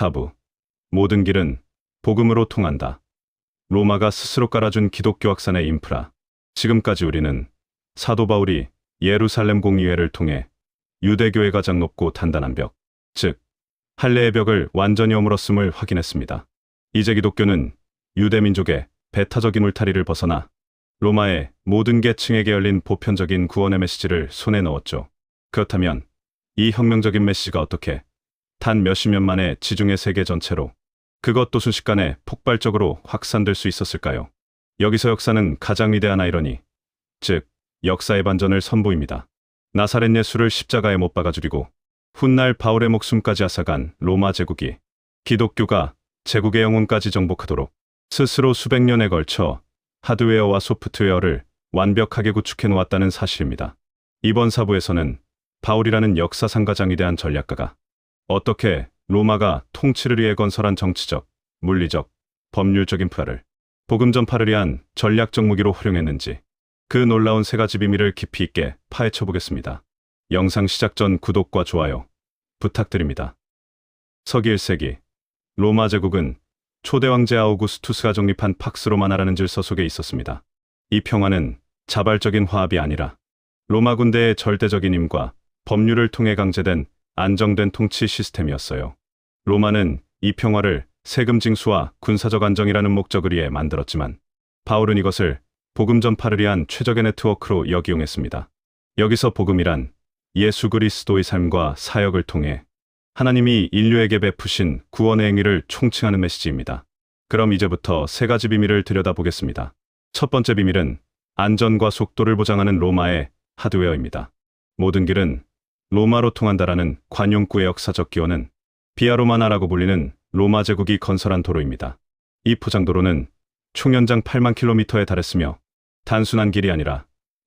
4부. 모든 길은 복음으로 통한다. 로마가 스스로 깔아준 기독교 확산의 인프라. 지금까지 우리는 사도 바울이 예루살렘 공의회를 통해 유대교의 가장 높고 단단한 벽, 즉 할례의 벽을 완전히 허물었음을 확인했습니다. 이제 기독교는 유대민족의 배타적인 울타리를 벗어나 로마의 모든 계층에게 열린 보편적인 구원의 메시지를 손에 넣었죠. 그렇다면 이 혁명적인 메시지가 어떻게 단 몇십 년 만에 지중해 세계 전체로, 그것도 순식간에 폭발적으로 확산될 수 있었을까요? 여기서 역사는 가장 위대한 아이러니, 즉 역사의 반전을 선보입니다. 나사렛 예수를 십자가에 못 박아 죽이고 훗날 바울의 목숨까지 앗아간 로마 제국이 기독교가 제국의 영혼까지 정복하도록 스스로 수백 년에 걸쳐 하드웨어와 소프트웨어를 완벽하게 구축해 놓았다는 사실입니다. 이번 사부에서는 바울이라는 역사상 가장 위대한 전략가가 어떻게 로마가 통치를 위해 건설한 정치적, 물리적, 법률적 인프라를 복음 전파를 위한 전략적 무기로 활용했는지, 그 놀라운 세 가지 비밀을 깊이 있게 파헤쳐 보겠습니다. 영상 시작 전 구독과 좋아요 부탁드립니다. 서기 1세기 로마 제국은 초대 황제 아우구스투스가 정립한 팍스 로마나라는 질서 속에 있었습니다. 이 평화는 자발적인 화합이 아니라 로마 군대의 절대적인 힘과 법률을 통해 강제된 안정된 통치 시스템이었어요. 로마는 이 평화를 세금 징수와 군사적 안정이라는 목적을 위해 만들었지만 바울은 이것을 복음 전파를 위한 최적의 네트워크로 역이용했습니다. 여기서 복음이란 예수 그리스도의 삶과 사역을 통해 하나님이 인류에게 베푸신 구원의 행위를 총칭하는 메시지입니다. 그럼 이제부터 세 가지 비밀을 들여다보겠습니다. 첫 번째 비밀은 안전과 속도를 보장하는 로마의 하드웨어입니다. 모든 길은 로마로 통한다라는 관용구의 역사적 기원은 비아 로마나라고 불리는 로마 제국이 건설한 도로입니다. 이 포장도로는 총 연장 8만 킬로미터에 달했으며 단순한 길이 아니라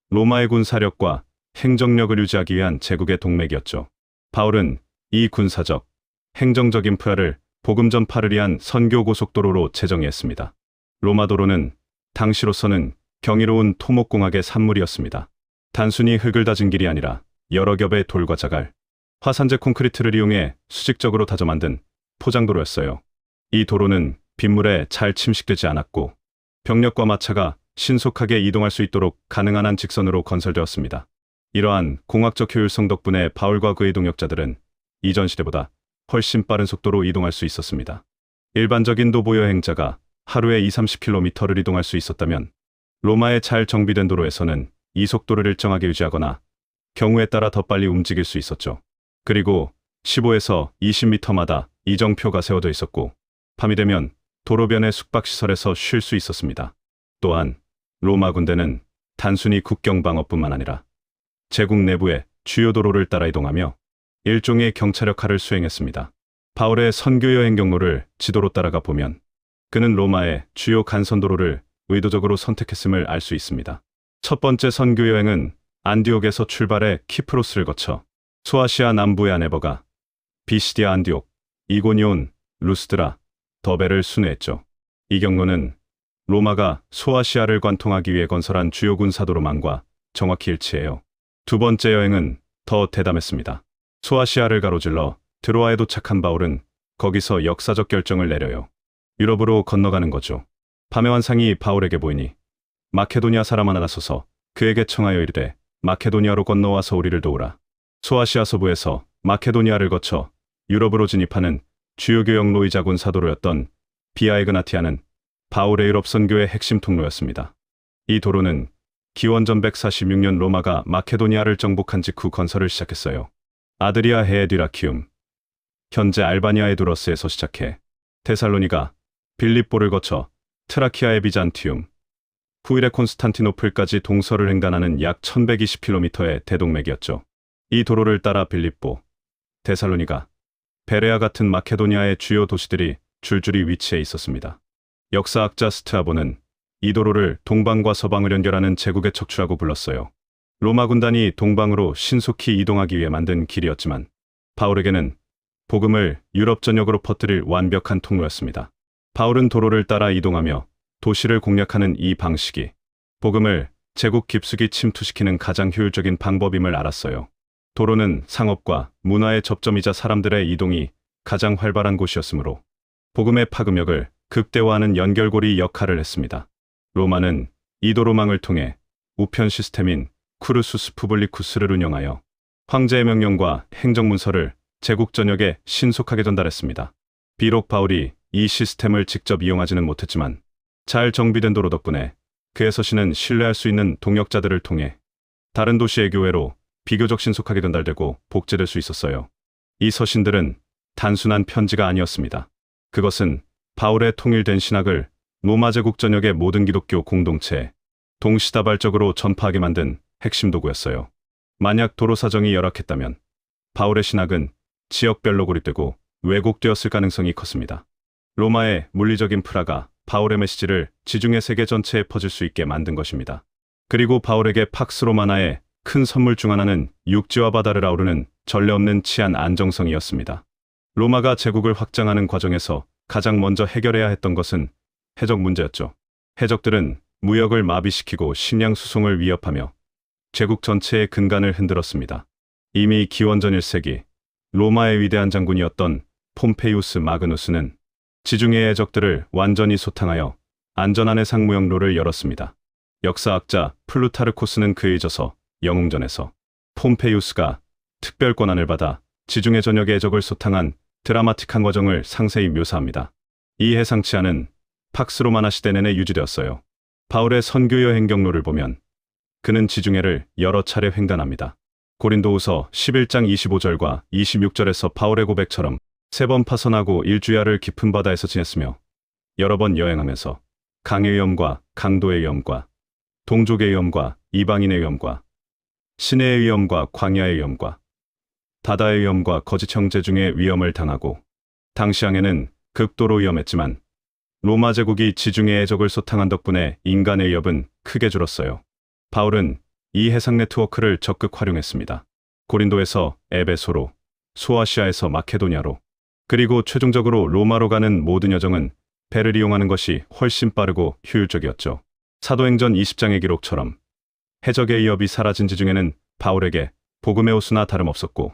로마의 군사력과 행정력을 유지하기 위한 제국의 동맥이었죠. 바울은 이 군사적, 행정적 인프라를 복음 전파를 위한 선교 고속도로로 재정의했습니다. 로마 도로는 당시로서는 경이로운 토목공학의 산물이었습니다. 단순히 흙을 다진 길이 아니라 여러 겹의 돌과 자갈, 화산재 콘크리트를 이용해 수직적으로 다져 만든 포장도로였어요. 이 도로는 빗물에 잘 침식되지 않았고 병력과 마차가 신속하게 이동할 수 있도록 가능한 한 직선으로 건설되었습니다. 이러한 공학적 효율성 덕분에 바울과 그의 동역자들은 이전 시대보다 훨씬 빠른 속도로 이동할 수 있었습니다. 일반적인 도보 여행자가 하루에 20-30km를 이동할 수 있었다면 로마의 잘 정비된 도로에서는 이 속도를 일정하게 유지하거나 경우에 따라 더 빨리 움직일 수 있었죠. 그리고 15에서 20m마다 이정표가 세워져 있었고 밤이 되면 도로변의 숙박시설에서 쉴 수 있었습니다. 또한 로마 군대는 단순히 국경 방어뿐만 아니라 제국 내부의 주요 도로를 따라 이동하며 일종의 경찰 역할을 수행했습니다. 바울의 선교 여행 경로를 지도로 따라가 보면 그는 로마의 주요 간선도로를 의도적으로 선택했음을 알 수 있습니다. 첫 번째 선교 여행은 안디옥에서 출발해 키프로스를 거쳐 소아시아 남부의 아네버가, 비시디아 안디옥, 이고니온, 루스드라, 더베를 순회했죠. 이 경로는 로마가 소아시아를 관통하기 위해 건설한 주요 군사도로망과 정확히 일치해요. 두 번째 여행은 더 대담했습니다. 소아시아를 가로질러 드로아에 도착한 바울은 거기서 역사적 결정을 내려요. 유럽으로 건너가는 거죠. 밤의 환상이 바울에게 보이니 마케도니아 사람 하나 나서서 그에게 청하여 이르되 마케도니아로 건너와서 우리를 도우라. 소아시아 서부에서 마케도니아를 거쳐 유럽으로 진입하는 주요 교역로이자 군사도로였던 비아 에그나티아는 바울의 유럽 선교의 핵심 통로였습니다. 이 도로는 기원전 146년 로마가 마케도니아를 정복한 직후 건설을 시작했어요. 아드리아 해의 듀라키움, 현재 알바니아의 두러스에서 시작해 테살로니가, 빌립보를 거쳐 트라키아의 비잔티움, 후일의 콘스탄티노플까지 동서를 횡단하는 약 1120km의 대동맥이었죠. 이 도로를 따라 빌립보, 데살로니가, 베레아 같은 마케도니아의 주요 도시들이 줄줄이 위치해 있었습니다. 역사학자 스트라보는 이 도로를 동방과 서방을 연결하는 제국의 척추라고 불렀어요. 로마 군단이 동방으로 신속히 이동하기 위해 만든 길이었지만 바울에게는 복음을 유럽 전역으로 퍼뜨릴 완벽한 통로였습니다. 바울은 도로를 따라 이동하며 도시를 공략하는 이 방식이 복음을 제국 깊숙이 침투시키는 가장 효율적인 방법임을 알았어요. 도로는 상업과 문화의 접점이자 사람들의 이동이 가장 활발한 곳이었으므로 복음의 파급력을 극대화하는 연결고리 역할을 했습니다. 로마는 이도로망을 통해 우편 시스템인 쿠르수스 푸블리쿠스를 운영하여 황제의 명령과 행정문서를 제국 전역에 신속하게 전달했습니다. 비록 바울이 이 시스템을 직접 이용하지는 못했지만 잘 정비된 도로 덕분에 그의 서신은 신뢰할 수 있는 동역자들을 통해 다른 도시의 교회로 비교적 신속하게 전달되고 복제될 수 있었어요. 이 서신들은 단순한 편지가 아니었습니다. 그것은 바울의 통일된 신학을 로마 제국 전역의 모든 기독교 공동체에 동시다발적으로 전파하게 만든 핵심 도구였어요. 만약 도로 사정이 열악했다면 바울의 신학은 지역별로 고립되고 왜곡되었을 가능성이 컸습니다. 로마의 물리적 인프라가 바울의 메시지를 지중해 세계 전체에 퍼질 수 있게 만든 것입니다. 그리고 바울에게 팍스 로마나의 큰 선물 중 하나는 육지와 바다를 아우르는 전례 없는 치안 안정성이었습니다. 로마가 제국을 확장하는 과정에서 가장 먼저 해결해야 했던 것은 해적 문제였죠. 해적들은 무역을 마비시키고 식량 수송을 위협하며 제국 전체의 근간을 흔들었습니다. 이미 기원전 1세기 로마의 위대한 장군이었던 폼페이우스 마그누스는 지중해의 해적들을 완전히 소탕하여 안전한 해상 무역로를 열었습니다. 역사학자 플루타르코스는 그에 잊어서 영웅전에서 폼페이우스가 특별 권한을 받아 지중해 전역의 해적을 소탕한 드라마틱한 과정을 상세히 묘사합니다. 이 해상 치안은 팍스 로마나 시대 내내 유지되었어요. 바울의 선교 여행 경로를 보면 그는 지중해를 여러 차례 횡단합니다. 고린도후서 11장 25절과 26절에서 바울의 고백처럼 3번 파선하고 일주야를 깊은 바다에서 지냈으며 여러 번 여행하면서 강의 위험과 강도의 위험과 동족의 위험과 이방인의 위험과 시내의 위험과 광야의 위험과 바다의 위험과 거짓 형제 중의 위험을 당하고 당시 항해는 극도로 위험했지만 로마 제국이 지중해 해적을 소탕한 덕분에 인간의 위협은 크게 줄었어요. 바울은 이 해상 네트워크를 적극 활용했습니다. 고린도에서 에베소로, 소아시아에서 마케도니아로, 그리고 최종적으로 로마로 가는 모든 여정은 배를 이용하는 것이 훨씬 빠르고 효율적이었죠. 사도행전 20장의 기록처럼 해적의 위협이 사라진 지중해는 바울에게 복음의 호수나 다름없었고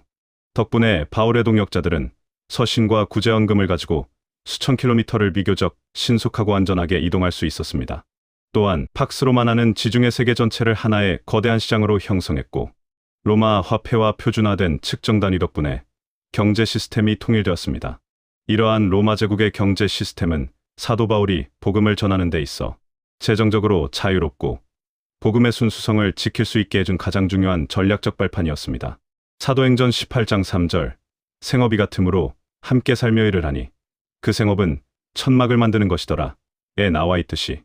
덕분에 바울의 동역자들은 서신과 구제헌금을 가지고 수천 킬로미터를 비교적 신속하고 안전하게 이동할 수 있었습니다. 또한 팍스 로마나는 지중해 세계 전체를 하나의 거대한 시장으로 형성했고 로마 화폐와 표준화된 측정 단위 덕분에 경제 시스템이 통일되었습니다. 이러한 로마 제국의 경제 시스템은 사도 바울이 복음을 전하는 데 있어 재정적으로 자유롭고 복음의 순수성을 지킬 수 있게 해준 가장 중요한 전략적 발판이었습니다. 사도행전 18장 3절 생업이 같으므로 함께 살며 일을 하니 그 생업은 천막을 만드는 것이더라 에 나와 있듯이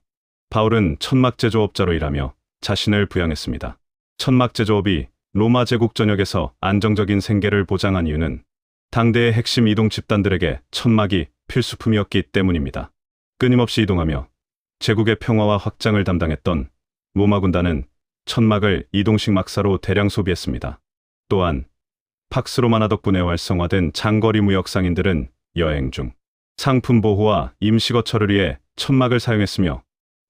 바울은 천막 제조업자로 일하며 자신을 부양했습니다. 천막 제조업이 로마 제국 전역에서 안정적인 생계를 보장한 이유는 당대의 핵심 이동 집단들에게 천막이 필수품이었기 때문입니다. 끊임없이 이동하며 제국의 평화와 확장을 담당했던 로마 군단은 천막을 이동식 막사로 대량 소비했습니다. 또한 팍스 로마나 덕분에 활성화된 장거리 무역 상인들은 여행 중 상품 보호와 임시거 처를 위해 천막을 사용했으며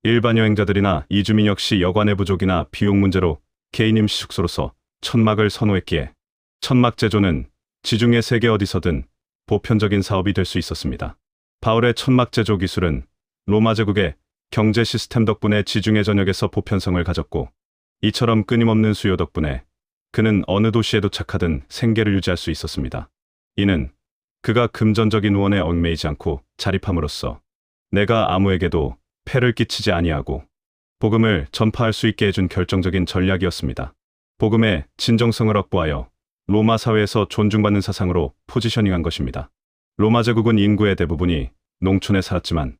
일반 여행자들이나 이주민 역시 여관의 부족이나 비용 문제로 개인 임시 숙소로서 천막을 선호했기에 천막 제조는 지중해 세계 어디서든 보편적인 사업이 될 수 있었습니다. 바울의 천막 제조 기술은 로마 제국의 경제 시스템 덕분에 지중해 전역에서 보편성을 가졌고 이처럼 끊임없는 수요 덕분에 그는 어느 도시에 도착하든 생계를 유지할 수 있었습니다. 이는 그가 금전적인 우원에 얽매이지 않고 자립함으로써 내가 아무에게도 폐를 끼치지 아니하고 복음을 전파할 수 있게 해준 결정적인 전략이었습니다. 복음의 진정성을 확보하여 로마 사회에서 존중받는 사상으로 포지셔닝한 것입니다. 로마 제국은 인구의 대부분이 농촌에 살았지만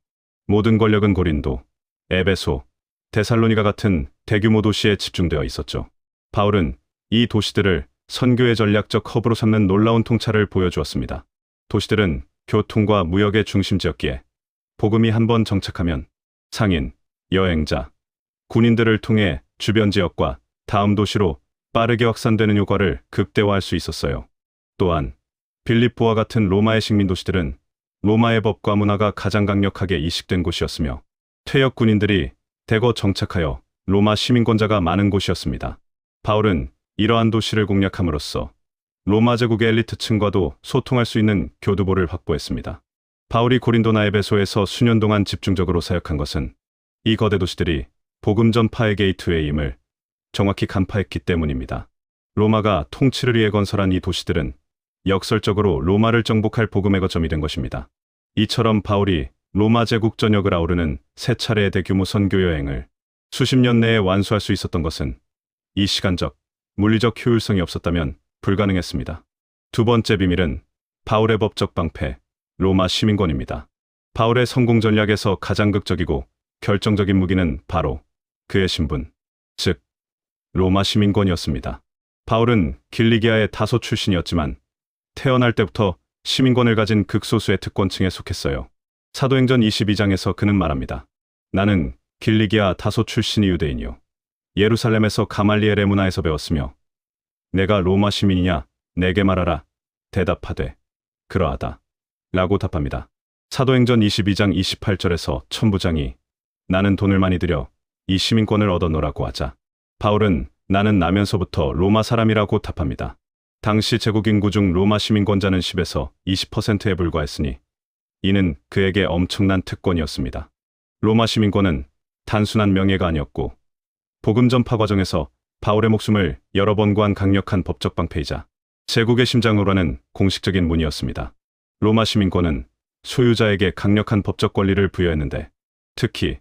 모든 권력은 고린도, 에베소, 데살로니가 같은 대규모 도시에 집중되어 있었죠. 바울은 이 도시들을 선교의 전략적 허브로 삼는 놀라운 통찰을 보여주었습니다. 도시들은 교통과 무역의 중심지였기에 복음이 한번 정착하면 상인, 여행자, 군인들을 통해 주변 지역과 다음 도시로 빠르게 확산되는 효과를 극대화할 수 있었어요. 또한 빌립보와 같은 로마의 식민 도시들은 로마의 법과 문화가 가장 강력하게 이식된 곳이었으며 퇴역 군인들이 대거 정착하여 로마 시민권자가 많은 곳이었습니다. 바울은 이러한 도시를 공략함으로써 로마 제국의 엘리트층과도 소통할 수 있는 교두보를 확보했습니다. 바울이 고린도나 에베소에서 수년 동안 집중적으로 사역한 것은 이 거대 도시들이 복음 전파의 게이트웨이임을 정확히 간파했기 때문입니다. 로마가 통치를 위해 건설한 이 도시들은 역설적으로 로마를 정복할 복음의 거점이 된 것입니다. 이처럼 바울이 로마 제국 전역을 아우르는 세 차례의 대규모 선교 여행을 수십 년 내에 완수할 수 있었던 것은 이 시간적, 물리적 효율성이 없었다면 불가능했습니다. 두 번째 비밀은 바울의 법적 방패, 로마 시민권입니다. 바울의 성공 전략에서 가장 극적이고 결정적인 무기는 바로 그의 신분, 즉 로마 시민권이었습니다. 바울은 길리기아의 다소 출신이었지만 태어날 때부터 시민권을 가진 극소수의 특권층에 속했어요. 사도행전 22장에서 그는 말합니다. 나는 길리기아 다소 출신의 유대인이요. 예루살렘에서 가말리엘의 문화에서 배웠으며 내가 로마 시민이냐 내게 말하라. 대답하되 그러하다. 라고 답합니다. 사도행전 22장 28절에서 천부장이 나는 돈을 많이 들여 이 시민권을 얻어놓으라고 하자 바울은 나는 나면서부터 로마 사람이라고 답합니다. 당시 제국 인구 중 로마 시민권자는 10에서 20%에 불과했으니 이는 그에게 엄청난 특권이었습니다. 로마 시민권은 단순한 명예가 아니었고 복음 전파 과정에서 바울의 목숨을 여러 번 구한 강력한 법적 방패이자 제국의 심장으로 하는 공식적인 문이었습니다. 로마 시민권은 소유자에게 강력한 법적 권리를 부여했는데 특히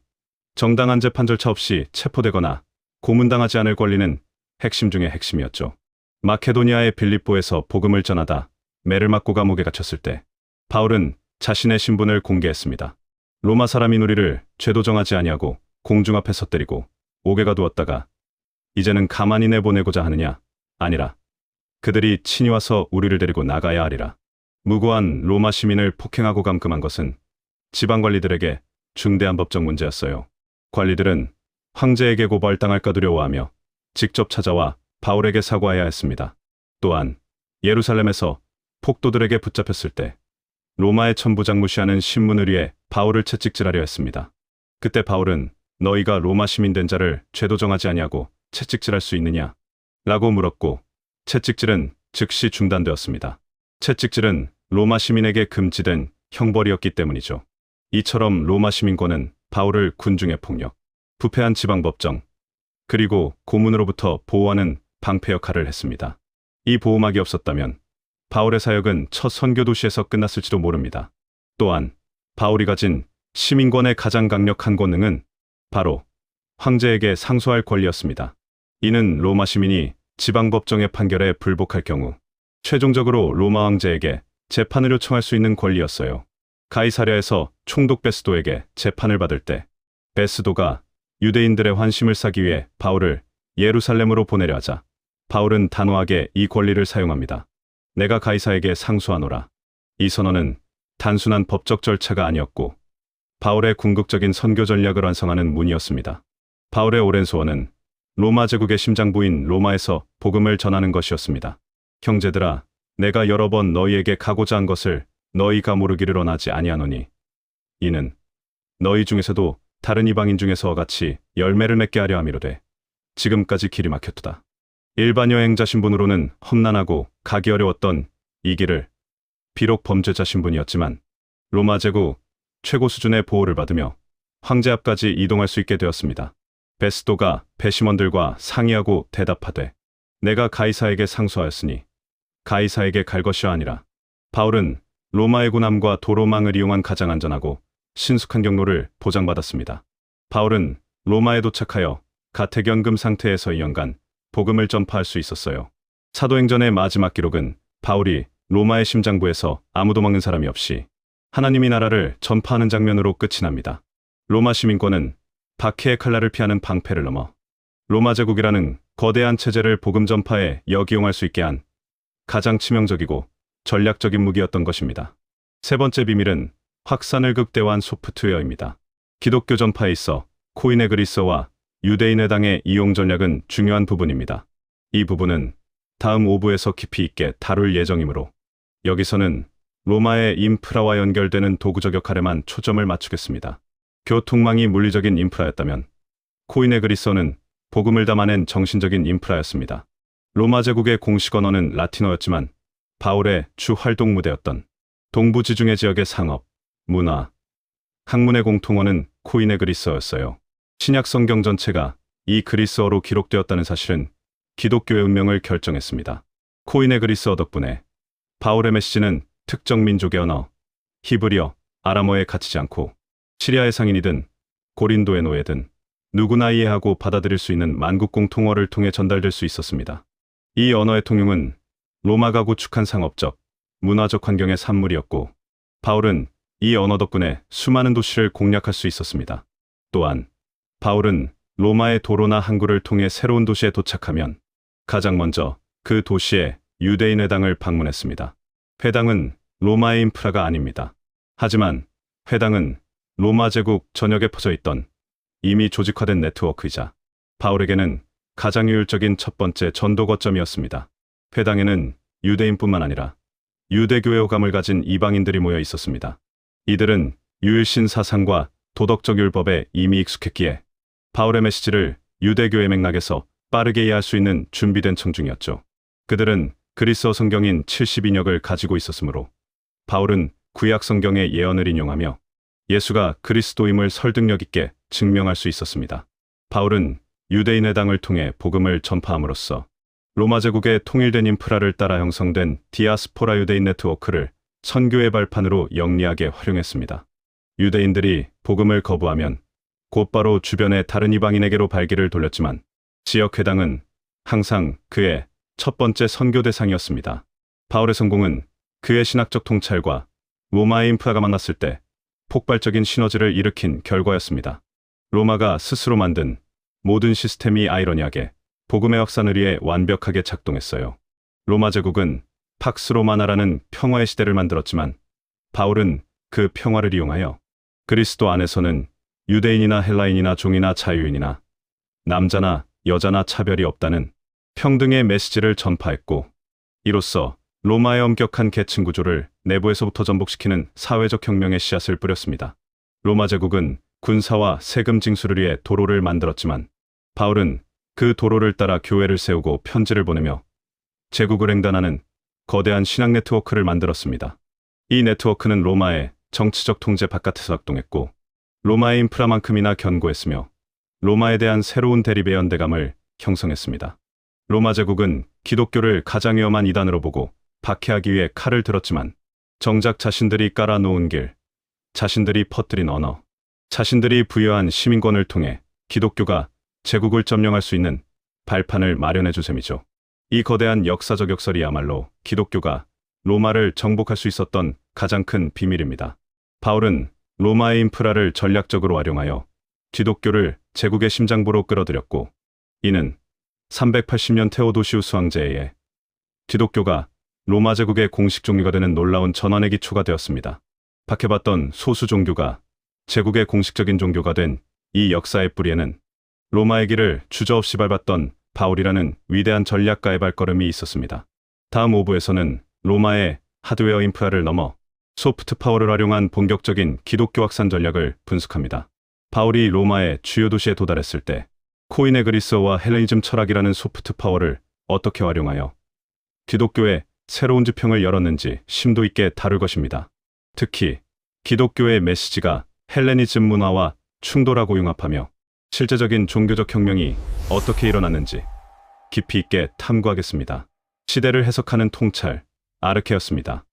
정당한 재판 절차 없이 체포되거나 고문당하지 않을 권리는 핵심 중의 핵심이었죠. 마케도니아의 빌립보에서 복음을 전하다 매를 맞고 감옥에 갇혔을 때 바울은 자신의 신분을 공개했습니다. 로마 사람인 우리를 죄도 정하지 아니하고 공중 앞에서 때리고 옥에 가두었다가 이제는 가만히 내보내고자 하느냐? 아니라 그들이 친히 와서 우리를 데리고 나가야 하리라. 무고한 로마 시민을 폭행하고 감금한 것은 지방관리들에게 중대한 법적 문제였어요. 관리들은 황제에게 고발당할까 두려워하며 직접 찾아와 바울에게 사과해야 했습니다. 또한 예루살렘에서 폭도들에게 붙잡혔을 때 로마의 천부장 무시하는 신문을 위해 바울을 채찍질하려 했습니다. 그때 바울은 너희가 로마 시민 된 자를 죄도 정하지 아니하고 채찍질할 수 있느냐? 라고 물었고 채찍질은 즉시 중단되었습니다. 채찍질은 로마 시민에게 금지된 형벌이었기 때문이죠. 이처럼 로마 시민권은 바울을 군중의 폭력, 부패한 지방법정, 그리고 고문으로부터 보호하는 방패 역할을 했습니다. 이 보호막이 없었다면 바울의 사역은 첫 선교 도시에서 끝났을지도 모릅니다. 또한 바울이 가진 시민권의 가장 강력한 권능은 바로 황제에게 상소할 권리였습니다. 이는 로마 시민이 지방법정의 판결에 불복할 경우 최종적으로 로마 황제에게 재판을 요청할 수 있는 권리였어요. 가이사랴에서 총독 베스도에게 재판을 받을 때 베스도가 유대인들의 환심을 사기 위해 바울을 예루살렘으로 보내려 하자 바울은 단호하게 이 권리를 사용합니다. 내가 가이사에게 상소하노라. 이 선언은 단순한 법적 절차가 아니었고 바울의 궁극적인 선교 전략을 완성하는 문이었습니다. 바울의 오랜 소원은 로마 제국의 심장부인 로마에서 복음을 전하는 것이었습니다. 형제들아, 내가 여러 번 너희에게 가고자 한 것을 너희가 모르기를 원하지 아니하노니 이는 너희 중에서도 다른 이방인 중에서와 같이 열매를 맺게 하려 함이로되 지금까지 길이 막혔도다. 일반 여행자 신분으로는 험난하고 가기 어려웠던 이 길을 비록 범죄자 신분이었지만 로마 제국 최고 수준의 보호를 받으며 황제 앞까지 이동할 수 있게 되었습니다. 베스도가 배심원들과 상의하고 대답하되 내가 가이사에게 상소하였으니 가이사에게 갈 것이 아니라 바울은 로마의 군함과 도로망을 이용한 가장 안전하고 신속한 경로를 보장받았습니다. 바울은 로마에 도착하여 가택연금 상태에서 2년간 복음을 전파할 수 있었어요. 사도행전의 마지막 기록은 바울이 로마의 심장부에서 아무도 막는 사람이 없이 하나님의 나라를 전파하는 장면으로 끝이 납니다. 로마 시민권은 박해의 칼날을 피하는 방패를 넘어 로마 제국이라는 거대한 체제를 복음 전파에 역이용할 수 있게 한 가장 치명적이고 전략적인 무기였던 것입니다. 세 번째 비밀은 확산을 극대화한 소프트웨어입니다. 기독교 전파에 있어 코인의 그리스어와 유대인 회당의 이용 전략은 중요한 부분입니다. 이 부분은 다음 5부에서 깊이 있게 다룰 예정이므로 여기서는 로마의 인프라와 연결되는 도구적 역할에만 초점을 맞추겠습니다. 교통망이 물리적인 인프라였다면 코인의 그리스어는 복음을 담아낸 정신적인 인프라였습니다. 로마 제국의 공식 언어는 라틴어였지만 바울의 주 활동 무대였던 동부 지중해 지역의 상업, 문화, 학문의 공통어는 코인의 그리스어였어요. 신약 성경 전체가 이 그리스어로 기록되었다는 사실은 기독교의 운명을 결정했습니다. 코인의 그리스어 덕분에 바울의 메시지는 특정 민족의 언어, 히브리어, 아람어에 갇히지 않고 시리아의 상인이든 고린도의 노예든 누구나 이해하고 받아들일 수 있는 만국 공통어를 통해 전달될 수 있었습니다. 이 언어의 통용은 로마가 구축한 상업적, 문화적 환경의 산물이었고 바울은 이 언어 덕분에 수많은 도시를 공략할 수 있었습니다. 또한 바울은 로마의 도로나 항구를 통해 새로운 도시에 도착하면 가장 먼저 그 도시의 유대인 회당을 방문했습니다. 회당은 로마의 인프라가 아닙니다. 하지만 회당은 로마 제국 전역에 퍼져 있던 이미 조직화된 네트워크이자 바울에게는 가장 효율적인 첫 번째 전도 거점이었습니다. 회당에는 유대인뿐만 아니라 유대교의 호감을 가진 이방인들이 모여 있었습니다. 이들은 유일신 사상과 도덕적 율법에 이미 익숙했기에 바울의 메시지를 유대교의 맥락에서 빠르게 이해할 수 있는 준비된 청중이었죠. 그들은 그리스어 성경인 72역을 가지고 있었으므로 바울은 구약 성경의 예언을 인용하며 예수가 그리스도임을 설득력 있게 증명할 수 있었습니다. 바울은 유대인 회당을 통해 복음을 전파함으로써 로마 제국의 통일된 인프라를 따라 형성된 디아스포라 유대인 네트워크를 선교의 발판으로 영리하게 활용했습니다. 유대인들이 복음을 거부하면 곧바로 주변의 다른 이방인에게로 발길을 돌렸지만 지역 회당은 항상 그의 첫 번째 선교 대상이었습니다. 바울의 성공은 그의 신학적 통찰과 로마의 인프라가 만났을 때 폭발적인 시너지를 일으킨 결과였습니다. 로마가 스스로 만든 모든 시스템이 아이러니하게 복음의 확산을 위해 완벽하게 작동했어요. 로마 제국은 팍스 로마나라는 평화의 시대를 만들었지만 바울은 그 평화를 이용하여 그리스도 안에서는 유대인이나 헬라인이나 종이나 자유인이나 남자나 여자나 차별이 없다는 평등의 메시지를 전파했고 이로써 로마의 엄격한 계층 구조를 내부에서부터 전복시키는 사회적 혁명의 씨앗을 뿌렸습니다. 로마 제국은 군사와 세금 징수를 위해 도로를 만들었지만 바울은 그 도로를 따라 교회를 세우고 편지를 보내며 제국을 횡단하는 거대한 신학 네트워크를 만들었습니다. 이 네트워크는 로마의 정치적 통제 바깥에서 작동했고 로마의 인프라만큼이나 견고했으며 로마에 대한 새로운 대립의 연대감을 형성했습니다. 로마 제국은 기독교를 가장 위험한 이단으로 보고 박해하기 위해 칼을 들었지만 정작 자신들이 깔아놓은 길, 자신들이 퍼뜨린 언어, 자신들이 부여한 시민권을 통해 기독교가 제국을 점령할 수 있는 발판을 마련해 준 셈이죠. 이 거대한 역사적 역설이야말로 기독교가 로마를 정복할 수 있었던 가장 큰 비밀입니다. 바울은 로마의 인프라를 전략적으로 활용하여 기독교를 제국의 심장부로 끌어들였고 이는 380년 테오도시우스 황제에 의해 기독교가 로마 제국의 공식 종교가 되는 놀라운 전환의 기초가 되었습니다. 박해받던 소수 종교가 제국의 공식적인 종교가 된 이 역사의 뿌리에는 로마의 길을 주저없이 밟았던 바울이라는 위대한 전략가의 발걸음이 있었습니다. 다음 5부에서는 로마의 하드웨어 인프라를 넘어 소프트 파워를 활용한 본격적인 기독교 확산 전략을 분석합니다. 바울이 로마의 주요 도시에 도달했을 때 코인의 그리스어와 헬레니즘 철학이라는 소프트 파워를 어떻게 활용하여 기독교의 새로운 지평을 열었는지 심도 있게 다룰 것입니다. 특히 기독교의 메시지가 헬레니즘 문화와 충돌하고 융합하며 실제적인 종교적 혁명이 어떻게 일어났는지 깊이 있게 탐구하겠습니다. 시대를 해석하는 통찰, 아르케였습니다.